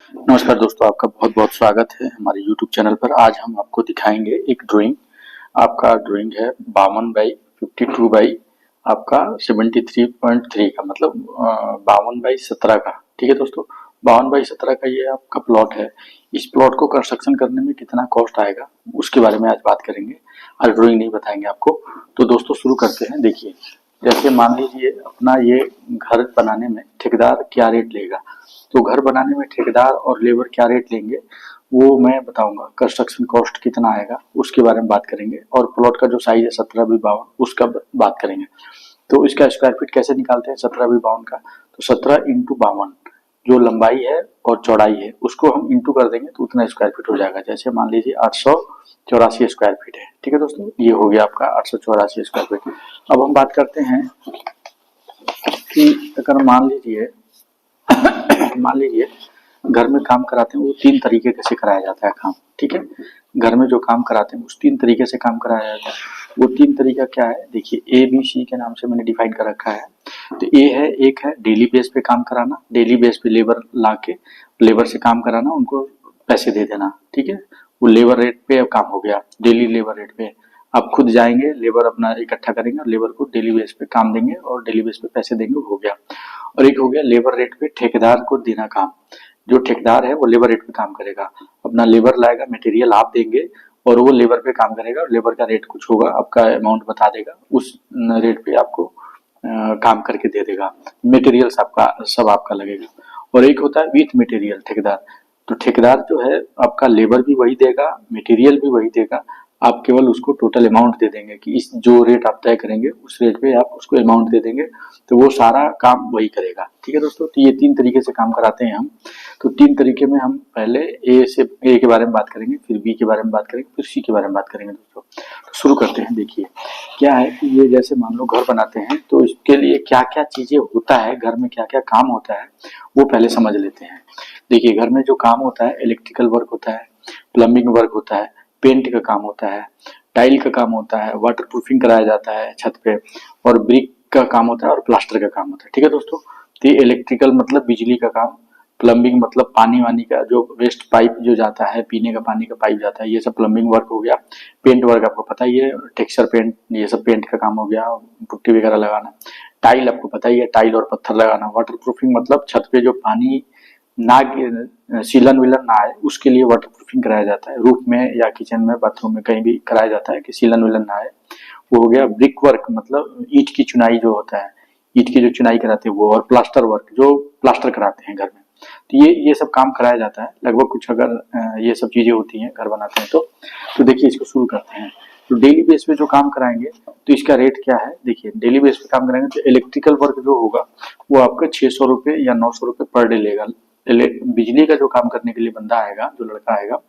नमस्कार दोस्तों, आपका बहुत बहुत स्वागत है हमारे YouTube चैनल पर। आज हम आपको दिखाएंगे एक ड्राइंग। आपका ड्राइंग है 52 बाई आपका 73.3 का, मतलब 52 बाई 17 का। ठीक है दोस्तों, 52 बाई 17 का ये आपका प्लॉट है। इस प्लॉट को कंस्ट्रक्शन करने में कितना कॉस्ट आएगा उसके बारे में आज बात करेंगे। आज ड्राइंग नहीं बताएंगे आपको। तो दोस्तों शुरू करते हैं। देखिए, जैसे मान लीजिए अपना ये घर बनाने में ठेकेदार क्या रेट लेगा, तो घर बनाने में ठेकेदार और लेबर क्या रेट लेंगे वो मैं बताऊंगा। कंस्ट्रक्शन कॉस्ट कितना आएगा उसके बारे में बात करेंगे, और प्लॉट का जो साइज है 17 बाई 52 उसका बात करेंगे। तो इसका स्क्वायर फीट कैसे निकालते हैं 17 बाई 52 का, तो 17 × 52 जो लंबाई है और चौड़ाई है उसको हम इंटू कर देंगे तो उतना स्क्वायर फीट हो जाएगा। जैसे मान लीजिए 884 स्क्वायर फीट है। ठीक है दोस्तों, ये हो गया आपका 884 स्क्वायर फीट। अब हम बात करते हैं कि अगर मान लीजिए घर में काम कराते हैं वो 3 तरीके से कराया जाता है काम। ठीक है, घर में जो काम कराते हैं उस 3 तरीके से काम कराया जाता है। वो 3 तरीका क्या है, देखिए ABC के नाम से मैंने डिफाइन कर रखा है। तो एक है डेली बेस पे काम कराना, डेली बेस पे लेबर ला के लेबर से काम कराना, उनको पैसे दे देना। ठीक है, वो लेबर रेट पे काम हो गया, डेली लेबर रेट पे। आप खुद जाएंगे, लेबर अपना इकट्ठा करेंगे और लेबर को डेली बेस पे काम देंगे और डेली बेस पे पैसे देंगे, हो गया। और एक हो गया लेबर रेट पे ठेकेदार को देना काम। जो ठेकेदार है वो लेबर रेट पे काम करेगा, अपना लेबर लाएगा, मटेरियल आप देंगे और वो लेबर पे काम करेगा। और लेबर का रेट कुछ होगा, आपका अमाउंट बता देगा, उस रेट पे आपको काम करके दे देगा। मटेरियल सब आपका लगेगा। और एक होता है विथ मटेरियल ठेकेदार। तो ठेकेदार जो है आपका लेबर भी वही देगा, मटेरियल भी वही देगा, आप केवल उसको टोटल अमाउंट दे देंगे कि इस जो रेट आप तय करेंगे उस रेट पे आप उसको अमाउंट दे देंगे, तो वो सारा काम वही करेगा। ठीक है दोस्तों, तो ये 3 तरीके से काम कराते हैं हम। तो 3 तरीके में हम पहले ए के बारे में बात करेंगे, फिर बी के बारे में बात करेंगे, फिर सी के बारे में बात करेंगे दोस्तों। तो शुरू करते हैं। देखिए क्या है कि ये जैसे मान लो घर बनाते हैं तो इसके लिए क्या क्या चीजें होता है, घर में क्या क्या काम होता है वो पहले समझ लेते हैं। देखिए घर में जो काम होता है, इलेक्ट्रिकल वर्क होता है, प्लम्बिंग वर्क होता है, पेंट का काम होता है, टाइल का काम होता है, वाटर प्रूफिंग कराया जाता है छत पे, और ब्रिक का काम होता है, और प्लास्टर का काम होता है। ठीक है दोस्तों, तो इलेक्ट्रिकल मतलब बिजली का काम, प्लम्बिंग मतलब पानी वानी का जो वेस्ट पाइप जो जाता है, पीने का पानी का पाइप जाता है, ये सब प्लम्बिंग वर्क हो गया। पेंट वर्क आपको पता ही है, टेक्सचर पेंट, ये सब पेंट का काम हो गया, पुट्टी वगैरह लगाना। टाइल आपको पता ही है, टाइल और पत्थर लगाना। वाटर प्रूफिंग मतलब छत पे जो पानी ना सीलन विलन ना आए उसके लिए वाटर प्रूफिंग कराया जाता है। रूफ में या किचन में, बाथरूम में कहीं भी कराया जाता है कि सीलन विलन ना आए, वो हो गया। ब्रिक वर्क मतलब ईंट की चुनाई जो होता है, ईंट की जो चुनाई कराते हैं वो। और प्लास्टर वर्क जो प्लास्टर कराते हैं घर में, तो ये सब काम कराया जाता है लगभग। कुछ अगर ये सब चीजें होती हैं घर बनाते हैं तो देखिए इसको शुरू करते हैं। तो डेली बेस पे जो काम कराएंगे तो इसका रेट क्या है, देखिए डेली बेस पे काम कराएंगे तो इलेक्ट्रिकल वर्क जो होगा वो आपका 600 रुपए या 900 रुपए पर डे लेगा। बिजली का जो काम करने के लिए बंदा आएगा, जो लड़का आएगा,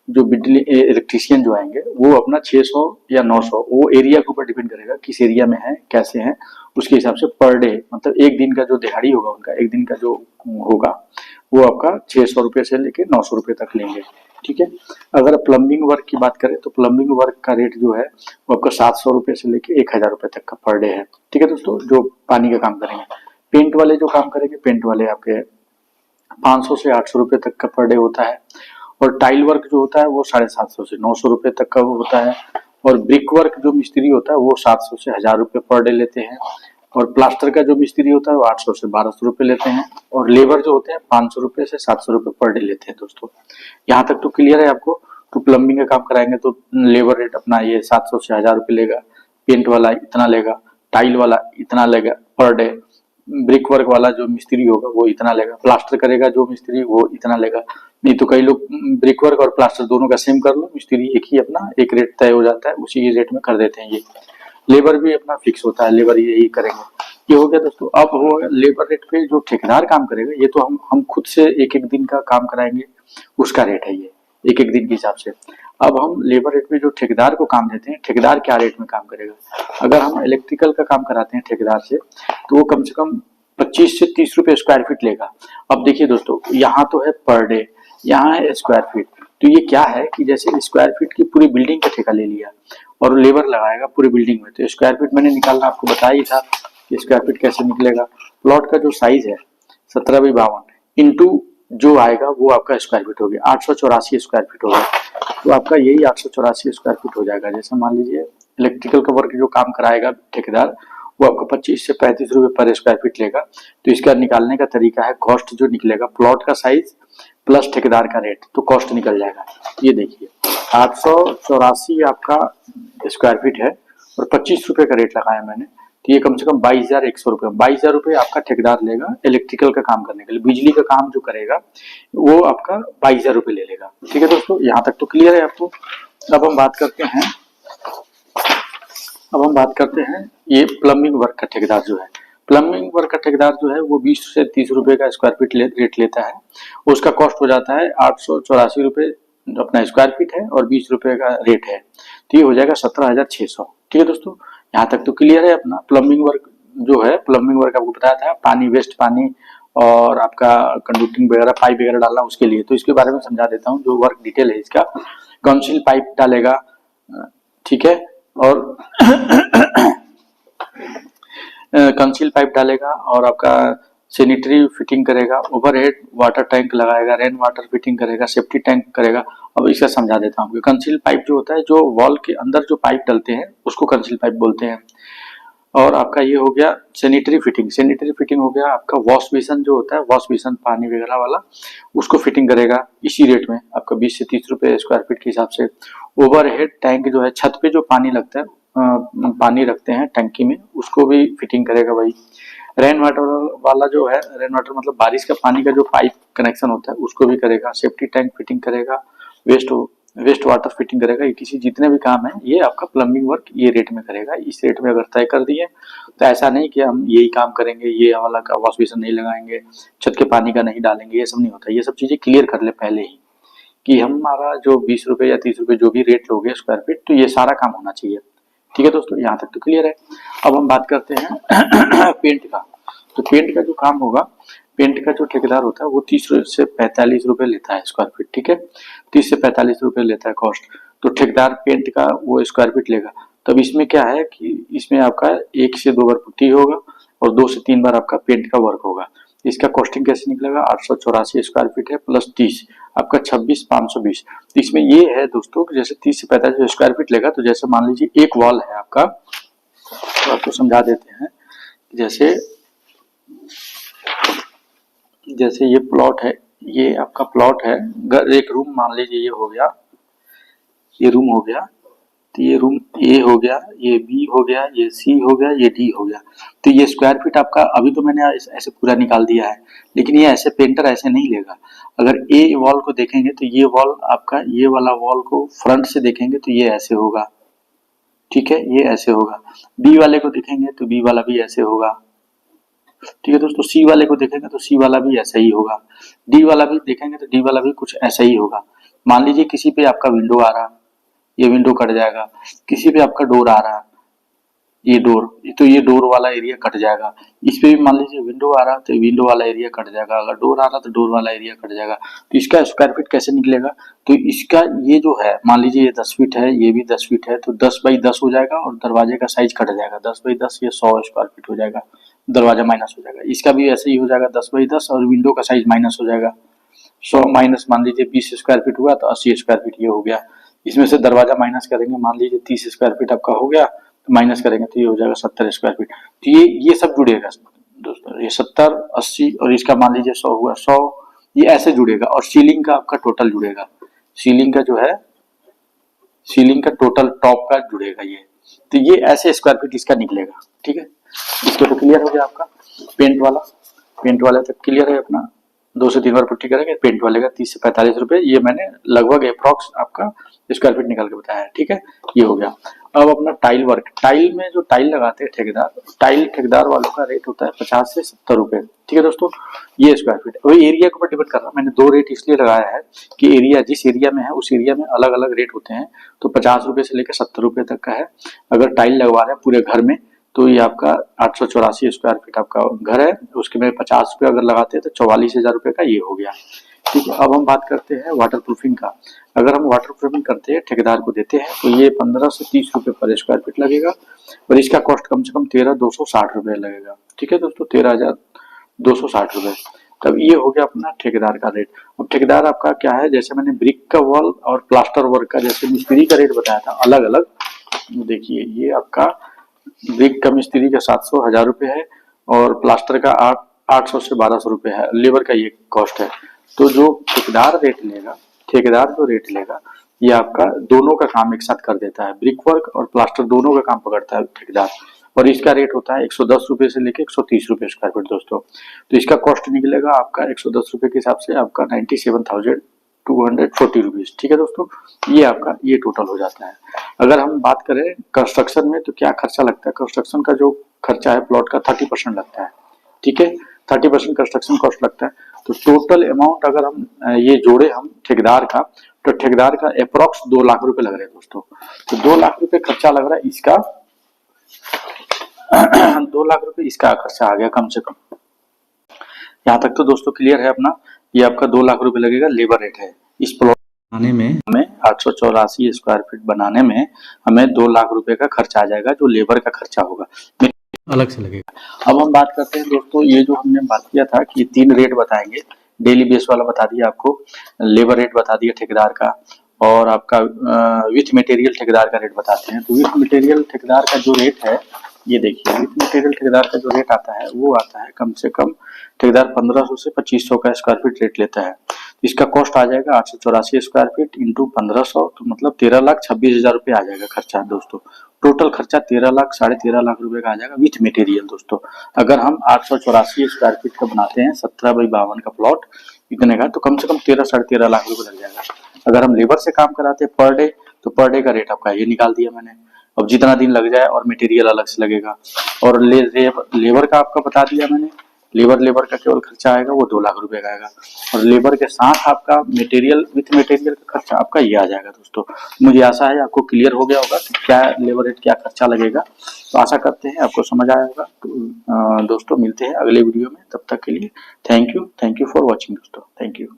जो बिजली इलेक्ट्रीशियन जो आएंगे वो अपना 600 या 900, वो एरिया के ऊपर डिपेंड करेगा किस एरिया में है, कैसे है, उसके हिसाब से पर डे, मतलब एक दिन का जो दिहाड़ी होगा उनका, एक दिन का जो होगा वो आपका 600 रुपए से लेके 900 रुपए तक लेंगे। ठीक है, अगर प्लम्बिंग वर्क की बात करें तो प्लम्बिंग वर्क का रेट जो है वो आपका 700 रुपए से लेके 1000 रुपए तक का पर डे है। ठीक है दोस्तों, जो पानी का काम करेंगे। पेंट वाले जो काम करेंगे, पेंट वाले आपके 500 से 800 रुपए तक का पर डे होता है। और टाइल वर्क जो होता है वो 750 से 900 रुपए तक का होता है। और ब्रिक वर्क जो मिस्त्री होता है वो 700 से 1000 रुपए पर डे लेते हैं। और प्लास्टर का जो मिस्त्री होता है वो 800 से 1200 रुपए लेते हैं। और लेबर जो होते हैं 500 रुपए से 700 रुपए पर डे लेते हैं दोस्तों। यहाँ तक तो क्लियर है आपको। तो प्लम्बिंग का काम कराएंगे तो लेबर रेट अपना ये 700 से 1000 रुपए लेगा, पेंट वाला इतना लेगा, टाइल वाला इतना लेगा पर डे, ब्रिक वर्क वाला जो मिस्त्री होगा वो इतना लेगा, प्लास्टर करेगा जो मिस्त्री वो इतना लेगा। नहीं तो कई लोग ब्रिक वर्क और प्लास्टर दोनों का सेम कर लो, मिस्त्री एक ही अपना एक रेट तय हो जाता है, उसी रेट में कर देते हैं। ये लेबर भी अपना फिक्स होता है, लेबर यही करेंगे। ये हो गया दोस्तों। अब हो गया लेबर रेट पे जो ठेकेदार काम करेगा, ये तो हम खुद से एक एक दिन का काम कराएंगे उसका रेट है ये, एक एक दिन के हिसाब से। अब हम लेबर रेट पे जो ठेकेदार को काम देते हैं, ठेकेदार क्या रेट में काम करेगा। अगर हम इलेक्ट्रिकल का काम कराते हैं ठेकेदार से तो वो कम से कम 25 से 30 रुपए स्क्वायर फीट लेगा। अब देखिए दोस्तों, यहाँ तो है पर डे, यहाँ है स्क्वायर फीट। तो ये क्या है कि जैसे स्क्वायर फीट की पूरी बिल्डिंग का ठेका ले लिया और लेबर लगाएगा पूरी बिल्डिंग में, तो स्क्वायर फीट मैंने निकालना आपको बताया ही था कि स्क्वायर फीट कैसे निकलेगा। प्लॉट का जो साइज है 17 बाई 52 इंटू जो आएगा वो आपका स्क्वायर फीट हो गया, 884 स्क्वायर फीट हो गया। तो आपका यही 884 स्क्वायर फीट हो जाएगा। जैसे मान लीजिए इलेक्ट्रिकल का वर्क जो काम कराएगा ठेकेदार, वो आपको 25 से 35 रुपए पर स्क्वायर फीट लेगा। तो इसका निकालने का तरीका है, कॉस्ट जो निकलेगा प्लॉट का साइज प्लस ठेकेदार का रेट, तो कॉस्ट निकल जाएगा। ये देखिए 884 आपका स्क्वायर फीट है और 25 रुपए का रेट लगाया मैंने, तो ये कम से कम 22,100 रुपये, 22,000 रुपये आपका ठेकेदार लेगा इलेक्ट्रिकल का काम करने के लिए। बिजली का काम जो करेगा वो आपका 22,000 रुपये ले लेगा। ठीक है दोस्तों, यहाँ तक तो क्लियर है आपको। अब हम बात करते हैं ये प्लम्बिंग वर्क का ठेकेदार जो है। प्लम्बिंग वर्क का ठेकेदार जो है वो 20 से 30 रुपए का स्क्वायर फीट रेट लेता है। उसका कॉस्ट हो जाता है 884 रुपये अपना स्क्वायर फीट है और 20 रुपए का रेट है, तो ये हो जाएगा 17,600। ठीक है दोस्तों, यहाँ तक तो क्लियर है अपना। प्लम्बिंग वर्क जो है, प्लम्बिंग वर्क आपको बताया था, पानी, वेस्ट पानी और आपका कंडक्टिंग वगैरह, पाइप वगैरह डालना उसके लिए, तो इसके बारे में समझा देता हूँ जो वर्क डिटेल है इसका। काउंसिल पाइप डालेगा, ठीक है, और कंसील पाइप डालेगा और आपका सैनिटरी फिटिंग करेगा, ओवरहेड वाटर टैंक लगाएगा, रेन वाटर फिटिंग करेगा, सेफ्टी टैंक करेगा। अब इसका समझा देता हूँ। कंसील पाइप जो होता है, जो वॉल के अंदर जो पाइप डलते हैं उसको कंसील पाइप बोलते हैं। और आपका ये हो गया सैनिटरी फिटिंग। सैनिटरी फिटिंग हो गया आपका वॉश बेसिन जो होता है, वॉश बेसिन पानी वगैरह वाला, उसको फिटिंग करेगा इसी रेट में आपका 20 से 30 रुपए स्क्वायर फीट के हिसाब से। ओवरहेड टैंक जो है, छत पे जो पानी लगता है, पानी रखते हैं टंकी में, उसको भी फिटिंग करेगा भाई। रेन वाटर वाला जो है, रेन वाटर मतलब बारिश का पानी का जो पाइप कनेक्शन होता है उसको भी करेगा। सेफ्टी टैंक फिटिंग करेगा, वेस्ट वाटर फिटिंग करेगा। ये किसी जितने भी काम है ये आपका प्लम्बिंग वर्क ये रेट में करेगा। इस रेट में अगर तय कर दिए तो ऐसा नहीं कि हम यही काम करेंगे, ये वाला का वॉश बेसिन नहीं लगाएंगे, छत के पानी का नहीं डालेंगे, ये सब नहीं होता। ये सब चीजें क्लियर कर ले पहले ही कि हमारा जो 20 रुपए या 30 रुपए जो भी रेट लोगे स्क्वायर फीट, तो ये सारा काम होना चाहिए। ठीक है दोस्तों, यहाँ तक तो क्लियर है। अब हम बात करते हैं पेंट का। तो पेंट का जो काम होगा, पेंट का जो ठेकेदार होता है वो 30 से 45 रुपए लेता है स्क्वायर फीट। ठीक है, 30 से 45 रुपए लेता है कॉस्ट। तो ठेकेदार पेंट का वो स्क्वायर फीट लेगा। तब इसमें क्या है कि इसमें आपका 1 से 2 बार पुट्टी होगा और 2 से 3 बार आपका पेंट का वर्क होगा। इसका कॉस्टिंग कैसे निकलेगा, 884 स्क्वायर फीट है प्लस 30 आपका 26,520। तो इसमें ये है दोस्तों कि जैसे 30 से 45 स्क्वायर फीट लेगा, तो जैसे मान लीजिए एक वॉल है आपका, तो आपको समझा देते हैं। जैसे ये प्लॉट है, ये आपका प्लॉट है, एक रूम मान लीजिए ये हो गया, ये रूम हो गया, तो ये रूम ए हो गया, ये बी हो गया, ये सी हो गया, ये डी हो गया। तो ये स्क्वायर फीट आपका अभी तो मैंने ऐसे पूरा निकाल दिया है, लेकिन ये ऐसे पेंटर ऐसे नहीं लेगा। अगर ए वॉल को देखेंगे तो ये वॉल आपका, ये वाला वॉल को फ्रंट से देखेंगे तो ये ऐसे होगा, ठीक है, ये ऐसे होगा। बी वाले को देखेंगे तो बी वाला भी ऐसे होगा, ठीक है दोस्तों। सी वाले को देखेंगे तो सी वाला भी ऐसा ही होगा। डी वाला भी देखेंगे तो डी वाला भी कुछ ऐसा ही होगा। मान लीजिए किसी पे आपका विंडो आ रहा, ये विंडो कट जाएगा। किसी पे आपका डोर आ रहा, ये डोर, तो ये डोर वाला एरिया कट जाएगा। इस पे भी मान लीजिए विंडो आ रहा तो विंडो वाला एरिया कट जाएगा। अगर डोर आ रहा तो डोर वाला एरिया कट जाएगा। तो इसका स्क्वायर फीट कैसे निकलेगा, तो इसका ये जो है, मान लीजिए ये 10 फीट है, ये भी 10 फीट है, तो 10 बाई 10 हो जाएगा और दरवाजे का साइज कट जाएगा। 10 बाई 10 ये 100 स्क्वायर फीट हो जाएगा, दरवाजा माइनस हो जाएगा। इसका भी ऐसे ही हो जाएगा, 10 बाई 10 और विंडो का साइज माइनस हो जाएगा। 100 माइनस मान लीजिए 20 स्क्वायर फीट हुआ तो 80 स्क्वायर फीट ये हो गया। इसमें से दरवाजा माइनस करेंगे, मान लीजिए 30 स्क्वायर फीट आपका हो गया, तो माइनस करेंगे तो ये हो जाएगा 70 स्क्वायर फीट। तो ये सब जुड़ेगा दोस्तों, ये 70, 80 और इसका मान लीजिए 100 हुआ, 100 ये ऐसे जुड़ेगा। और सीलिंग का आपका टोटल जुड़ेगा, सीलिंग का जो है, सीलिंग का टोटल टॉप का जुड़ेगा ये। तो ये ऐसे स्क्वायर फीट इसका निकलेगा। ठीक है, इसको तो क्लियर हो गया आपका। पेंट वाला तक क्लियर है अपना। 2 से 3 बार पुट्टी करेंगे, पेंट वाले का 30 से 45 रुपए, ये मैंने लगभग अप्रॉक्स आपका स्क्वायर फीट निकाल के बताया है। ठीक है, ये हो गया। अब अपना टाइल वर्क, टाइल में जो टाइल लगाते हैं ठेकेदार, टाइल ठेकेदार वालों का रेट होता है 50 से 70 रुपए। ठीक है दोस्तों, ये स्क्वायर फीट। वही एरिया के ऊपर डिपेंड कर रहा है। मैंने 2 रेट इसलिए लगाया है कि एरिया जिस एरिया में है उस एरिया में अलग अलग रेट होते हैं। तो 50 रुपए से लेकर 70 रुपए तक का है। अगर टाइल लगवा रहे हैं पूरे घर में तो ये आपका 884 स्क्वायर फीट आपका घर है, उसके में 50 रुपये अगर लगाते हैं तो 44,000 रुपये का ये हो गया। ठीक है, अब हम बात करते हैं वाटर प्रूफिंग का। अगर हम वाटर प्रूफिंग करते हैं, ठेकेदार को देते हैं, तो ये 15 से 30 रुपये पर स्क्वायर फीट लगेगा और इसका कॉस्ट कम से कम 13,260 रुपये लगेगा। ठीक है दोस्तों, 13,260 रुपये। तब ये हो गया अपना ठेकेदार का रेट। अब ठेकेदार आपका क्या है, जैसे मैंने ब्रिक का वॉल और प्लास्टर वर्क का जैसे मिस्त्री का रेट बताया था अलग अलग, देखिए ये आपका ब्रिक का मिस्त्री का 700 1000 रुपये है और प्लास्टर का 800 से 1200 रुपये है, लेबर का ये कॉस्ट है। तो जो ठेकेदार रेट लेगा, ठेकेदार जो रेट लेगा ये आपका दोनों का काम एक साथ कर देता है, ब्रिक वर्क और प्लास्टर दोनों का काम पकड़ता है ठेकेदार, और इसका रेट होता है 110 रुपये से लेके 130 रुपये स्क्वायर फीट दोस्तों। तो इसका कॉस्ट निकलेगा आपका 110 रुपये के हिसाब से आपका 97,240 रुपीज, ठीक है दोस्तों। ये आपका ये टोटल हो जाता है। अगर हम बात करें कंस्ट्रक्शन में तो क्या खर्चा लगता है, कंस्ट्रक्शन का जो खर्चा है प्लॉट का 30% लगता है, ठीक है, 30% कंस्ट्रक्शन कॉस्ट लगता है। तो टोटल अमाउंट अगर हम ये जोड़े हम ठेकेदार का, तो ठेकेदार का अप्रोक्स 2 लाख रुपए लग रहे हैं दोस्तों। तो 2 लाख रुपए खर्चा लग रहा है इसका 2 लाख रुपए इसका खर्चा आ गया कम से कम। यहाँ तक तो दोस्तों क्लियर है अपना। ये आपका 2 लाख रुपए लगेगा, लेबर रेट है। इस प्लॉट बनाने में हमें 884 स्क्वायर फीट बनाने में हमें 2 लाख रुपए का खर्चा आ जाएगा, जो लेबर का खर्चा होगा अलग से लगेगा। अब हम बात करते हैं दोस्तों, ये जो हमने बात किया था कि 3 रेट बताएंगे, डेली बेस वाला बता दिया आपको, लेबर रेट बता दिया ठेकेदार का, और आपका विथ मटेरियल ठेकेदार का रेट बताते हैं। तो विथ मटेरियल ठेकेदार का जो रेट है ये देखिए, विथ मटेरियल ठेकेदार का जो रेट आता है वो आता है कम से कम ठेकेदार 1500 से 2500 का स्क्वायर फीट रेट लेता है। इसका कॉस्ट आ जाएगा 884 स्क्वायर फीट इंटू 1500, तो मतलब 13,26,000 रुपये आ जाएगा खर्चा दोस्तों। टोटल खर्चा 13 लाख 13.5 लाख रुपए का आ जाएगा विथ मटेरियल दोस्तों। अगर हम 884 स्क्वायर फीट का बनाते हैं 17x52 का प्लॉट इतने का, तो कम से कम 13 13.5 लाख रुपए लग जाएगा। अगर हम लेबर से काम कराते हैं पर डे, तो पर डे का रेट आपका ये निकाल दिया मैंने। अब जितना दिन लग जाए और मटेरियल अलग से लगेगा, और लेबर का आपका बता दिया मैंने। लेबर का केवल खर्चा आएगा वो 2 लाख रुपए का आएगा, और लेबर के साथ आपका मटेरियल विथ मटेरियल का खर्चा आपका ये आ जाएगा दोस्तों। मुझे आशा है आपको क्लियर हो गया होगा कि क्या लेबर रेट क्या खर्चा लगेगा। तो आशा करते हैं आपको समझ आया होगा। तो दोस्तों मिलते हैं अगले वीडियो में, तब तक के लिए थैंक यू फॉर वॉचिंग दोस्तों, थैंक यू।